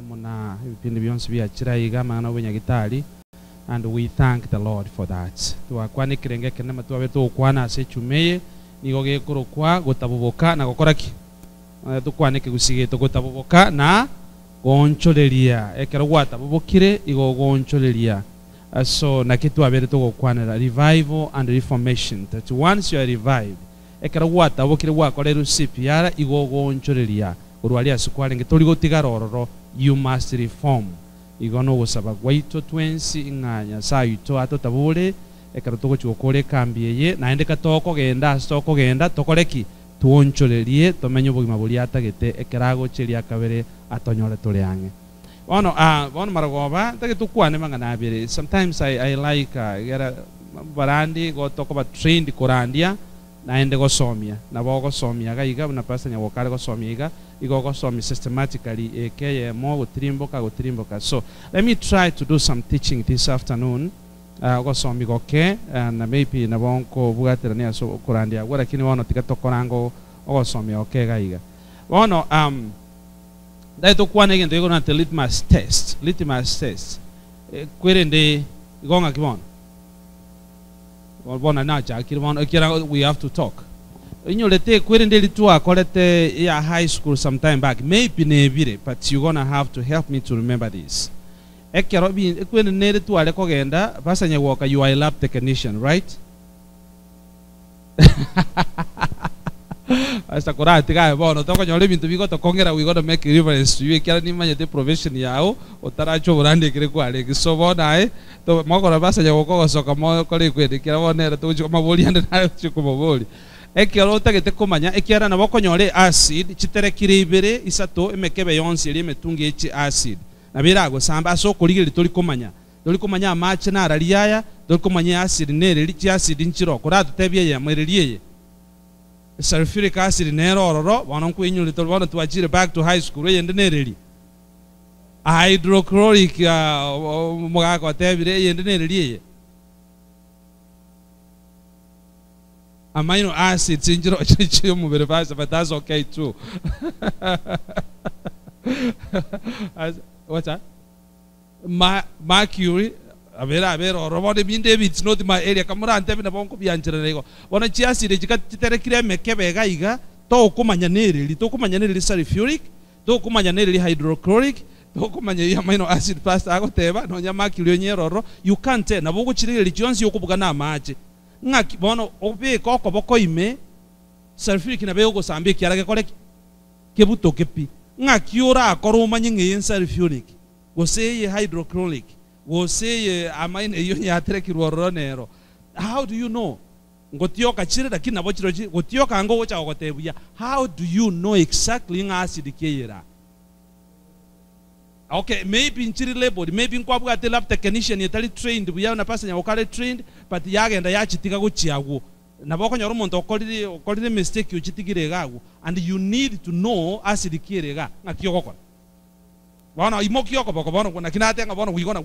amuna ibindi byonse byakiraiga mana obunyagitari, and we thank the Lord for that. Tuakwane kirenge kenema tuabe tukwana asechumeye nigo gekurukwa gutabuboka na gokoraki tukwane kigusige gutabuboka na goncholeria ekero gwatabubokire igo goncholeria. So nakitu abere tugokwanira revival and reformation, that once you are revived ekero gwatabokire gwakorera CPR igo goncholeria urwali asukwale ngeturi gotigara ororo, you must reform. Igo no gusaba gwaito twensi inganya sa ito atotabule ekero tugochukore kambiye naende katoko genda stoko genda tokoreki tuoncholerie tomenye obugima buri atagete ekerago cheria kabere atonyore tuliange bono bono maragoba tage tukwane mangana abere. Sometimes I like gera barandi go toko ba trained korandia naende go somia na bogo somia ga iga na pasta nyago kare go somia iga igo go somia systematically ekeye mo go trimboka. So let me try to do some teaching this afternoon. Go somia go ke and maybe na bonko bugatera ne so korandia gora kini wono tikatokorango go somia okay ga iga bono dai to kwane gendo igo na litmus test kwerende igonga kibono bona na cha kibono kira we have to talk inyolete kwerende litu akolete ya high school sometime back maybe nebire, but you're gonna have to help me to remember this. Ekero bi kwerende ne litu ale kogenda basanya woka, you are a lab technician, right? Hasta korati ga bono toko nyole bintu bigo to kongera we got to make reference to you kira ni manye te profession yao otaracho burande kire kwale so bona to mogora basa ya woko soka mo kole kwede kira bonera to chuma boli ande na chuma boli ekero tagete komanya ekera na boko nyole acid chitere kire ibere isato emekebe yonse iri metunge echi acid na birago samba so koligire toli komanya amache na araliaya toli komanya acid nere lichi acid nchiro koratu tebye ya mwereliye sulfuric acid nero ororo bono kwinyuli to bono tuachire back to high school yende nereli hydrochloric mugago tebire yende nereli amino acids injiro chicho mubere basa, but that's okay too. What's that? Mercury abera robode binde it's not my area kamura antebe na bonko byanjira lego bona chiaside chikatere kire mekebe gaiga to kumanya nereli sulfuric to kumanya nereli hydrochloric to kumanya amino acid plus agoteba no nya mercury nyeroro you can't tell na bogo chirire lichonsi yokubuga na amache ngaki bono obe koko boko ime sulfuric na bego sambe kiarage kole kebuto kepi ngaki ora akoruma nyinge sulfuric goseye hydrochloric say amine iyo yatere kirworo nero. How do you know? Ngotioka chire lakini nabo chiro ngotioka ngo wocha ogotebuya. How do you know exactly acid kiyera? Okay, maybe in chiri label, maybe nkwabuga te lab technician yetali trained buya na pasa nyakale trained, but yagenda yachitika guchiago. Naboko nyoro muntu okolire mistake uchitigire gago, and you need to know acid kiyera ngakiyoko. Bono imokioko boko bono kuna kinatenga bono we gonna